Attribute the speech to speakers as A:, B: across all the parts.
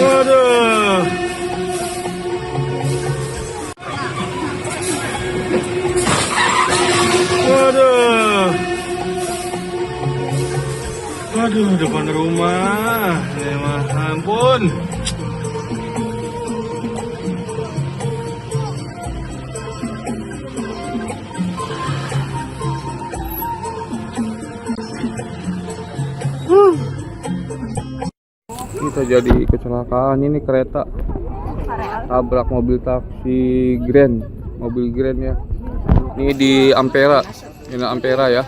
A: Waduh. Waduh. Waduh, depan rumah. Ya ampun. Kita jadi kecelakaan, ini kereta tabrak mobil taksi Grand, mobil Grand ya. Ini di Ampera, ini Ampera ya.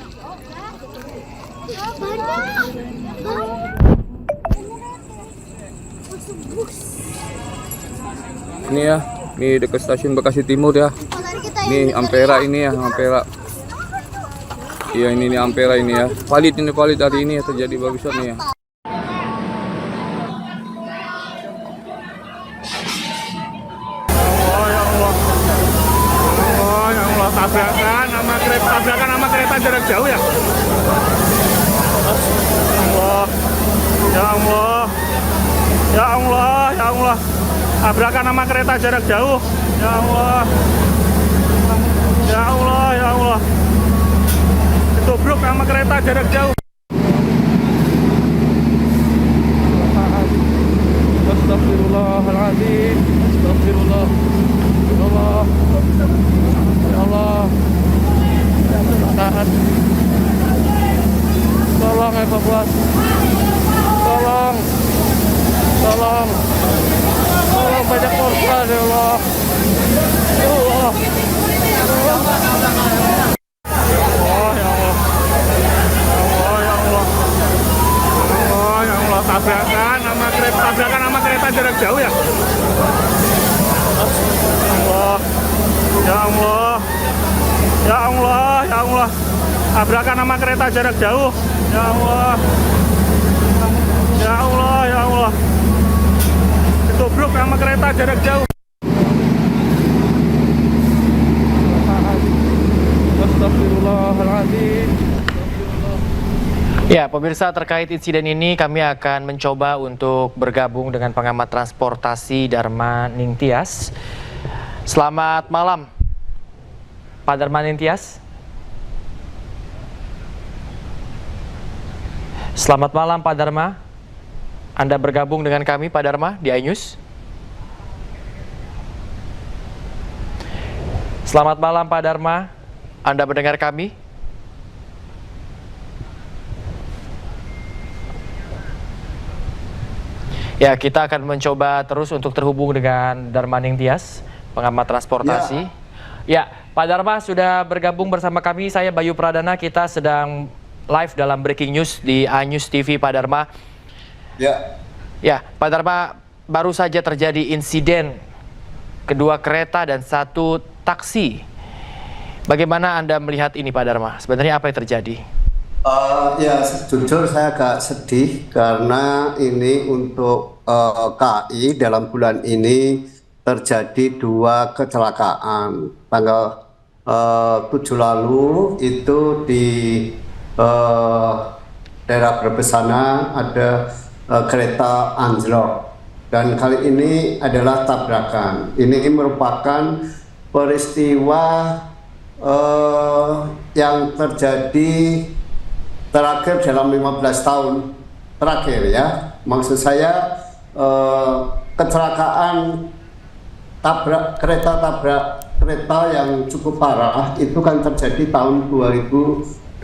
A: Ini ya, ini dekat stasiun Bekasi Timur ya. Ini Ampera ini ya, Ampera. Iya ini Ampera ini ya. Valid hari ini ya, terjadi barusan nih ya. Tabrakan sama kereta jarak jauh ya. Allah. Ya Allah. Ya Allah, ya Allah. Tabrakan sama kereta jarak jauh. Ya Allah. Ya Allah, ya Allah. Ketubruk sama kereta jarak jauh. Astagfirullahaladzim. Astagfirullah. Ya Allah. Ya Allah. Tahan. Tolong evakuasi. Tolong. Tolong. Tolong banyak korban ya Allah. Ya Allah. Oh ya Allah. Oh ya Allah. Oh ya Allah. Tabrakan sama kereta jarak jauh ya. Allah. Ya Allah. Ya Allah, ya Allah. Tabrakan sama kereta jarak jauh. Ya Allah. Ya Allah, ya Allah. Ketubruk sama kereta jarak jauh. Astagfirullahaladzim.
B: Ya, pemirsa, terkait insiden ini kami akan mencoba untuk bergabung dengan pengamat transportasi Dharma Ningtyas. Selamat malam, Pak Dharma Ningtyas. Selamat malam Pak Dharma. Anda bergabung dengan kami Pak Dharma di iNews. Selamat malam Pak Dharma. Anda mendengar kami? Ya, kita akan mencoba terus untuk terhubung dengan Dharma Ningtyas, pengamat transportasi. Ya, Pak Dharma sudah bergabung bersama kami. Saya Bayu Pradana, kita sedang live dalam breaking news di iNews TV, Pak Dharma.
C: Ya.
B: Ya, Pak Dharma, baru saja terjadi insiden kedua kereta dan satu taksi. Bagaimana Anda melihat ini, Pak Dharma? Sebenarnya apa yang terjadi?
C: Ya, jujur saya agak sedih karena ini untuk KAI dalam bulan ini terjadi dua kecelakaan. Tanggal 7 lalu itu di daerah Brebes sana ada kereta anjlok, dan kali ini adalah tabrakan. Ini merupakan peristiwa yang terjadi terakhir dalam 15 tahun terakhir ya. Maksud saya kecelakaan kereta yang cukup parah itu kan terjadi tahun 2010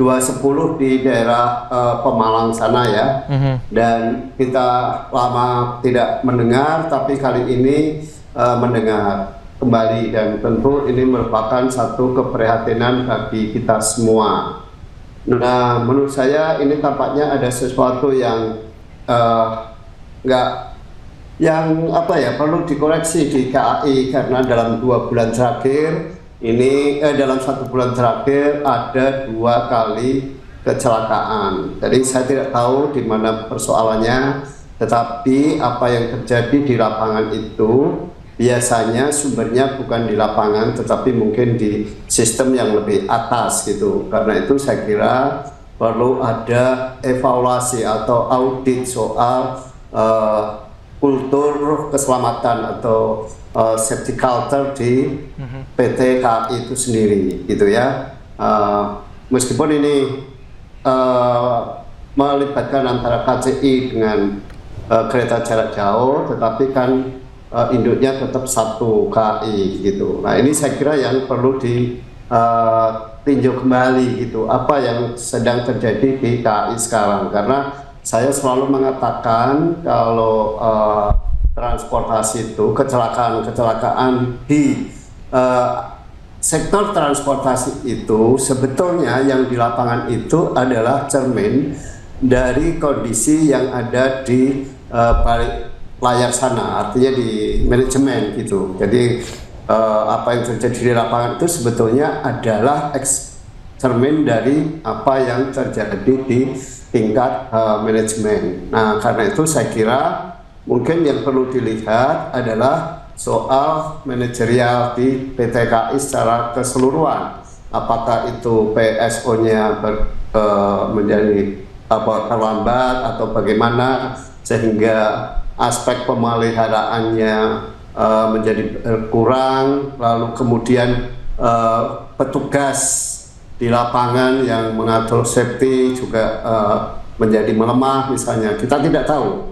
C: di daerah Pemalang sana ya. Dan kita lama tidak mendengar, tapi kali ini mendengar kembali, dan tentu ini merupakan satu keprihatinan bagi kita semua. Nah, menurut saya ini tampaknya ada sesuatu yang perlu dikoreksi di KAI, karena dalam 2 bulan terakhir ini dalam 1 bulan terakhir ada 2 kali kecelakaan. Jadi saya tidak tahu di mana persoalannya, tetapi apa yang terjadi di lapangan itu biasanya sumbernya bukan di lapangan, tetapi mungkin di sistem yang lebih atas gitu. Karena itu saya kira perlu ada evaluasi atau audit soal kultur keselamatan atau safety culture di PT KAI itu sendiri, gitu ya. Meskipun ini melibatkan antara KCI dengan kereta jarak jauh, tetapi kan induknya tetap satu KAI gitu. Nah ini saya kira yang perlu ditinjau kembali gitu, apa yang sedang terjadi di KAI sekarang. Karena saya selalu mengatakan kalau transportasi itu kecelakaan di sektor transportasi itu sebetulnya yang di lapangan itu adalah cermin dari kondisi yang ada di balik layar sana, artinya di manajemen gitu. Jadi apa yang terjadi di lapangan itu sebetulnya adalah cermin dari apa yang terjadi di tingkat manajemen. Nah karena itu saya kira mungkin yang perlu dilihat adalah soal manajerial di PT KAI secara keseluruhan. Apakah itu PSO-nya menjadi terlambat atau bagaimana sehingga aspek pemeliharaannya menjadi kurang, lalu kemudian petugas di lapangan yang mengatur safety juga menjadi melemah misalnya. Kita tidak tahu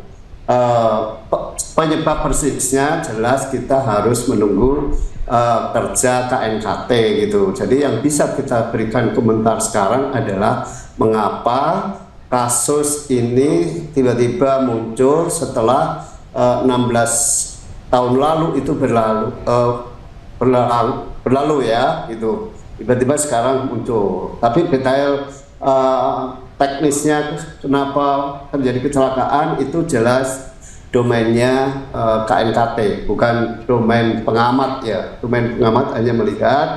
C: penyebab persisnya, jelas kita harus menunggu kerja KNKT gitu. Jadi yang bisa kita berikan komentar sekarang adalah mengapa kasus ini tiba-tiba muncul setelah 16 tahun lalu itu berlalu ya gitu. Tiba-tiba sekarang muncul. Tapi detail teknisnya kenapa terjadi kecelakaan itu jelas domainnya KNKT, bukan domain pengamat ya. Domain pengamat hanya melihat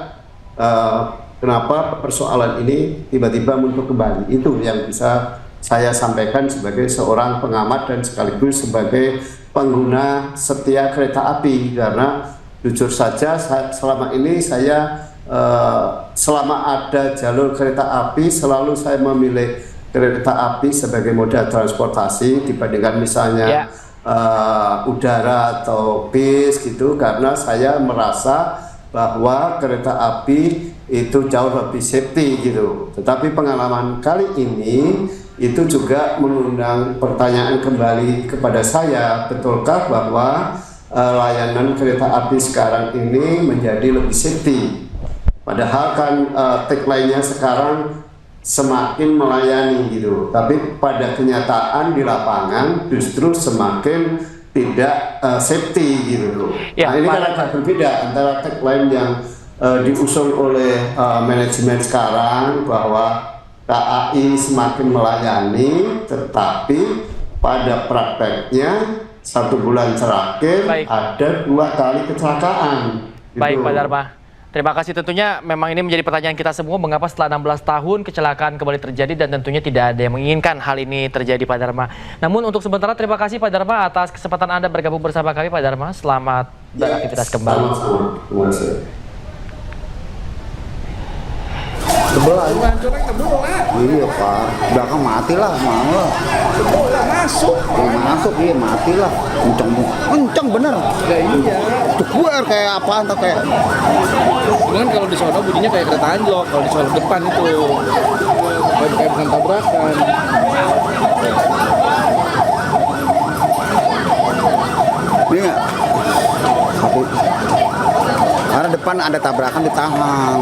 C: kenapa persoalan ini tiba-tiba muncul kembali. Itu yang bisa saya sampaikan sebagai seorang pengamat dan sekaligus sebagai pengguna setia kereta api. Karena jujur saja selama ini saya selama ada jalur kereta api selalu saya memilih kereta api sebagai moda transportasi dibandingkan misalnya udara atau bis gitu, karena saya merasa bahwa kereta api itu jauh lebih safety gitu. Tetapi pengalaman kali ini itu juga mengundang pertanyaan kembali kepada saya, betulkah bahwa layanan kereta api sekarang ini menjadi lebih safety? Padahal kan tagline-nya sekarang semakin melayani gitu, tapi pada kenyataan di lapangan justru semakin tidak safety gitu.
B: Ya,
C: nah ini kan agak berbeda antara tagline yang diusung oleh manajemen sekarang bahwa KAI semakin melayani, tetapi pada prakteknya 1 bulan terakhir ada 2 kali kecelakaan. Gitu.
B: Baik Pak Dharma. Terima kasih, tentunya memang ini menjadi pertanyaan kita semua, mengapa setelah 16 tahun kecelakaan kembali terjadi dan tentunya tidak ada yang menginginkan hal ini terjadi Pak Dharma. Namun untuk sementara terima kasih Pak Dharma atas kesempatan Anda bergabung bersama kami Pak Dharma. Selamat beraktivitas kembali.
C: Terima kasih.
D: Sebelah iya Pak, belakang mati lah, mau lah. Masuk iya mati lah, kenceng bener.
E: Ya iya.
D: Duer kayak apaan tuh kayak.
E: Cuman kalau di sono bunyinya kayak kereta anjlok, kalau di sono depan itu kayak bukan tabrakan.
D: Ini nggak? Tapi karena depan ada tabrakan ditahan.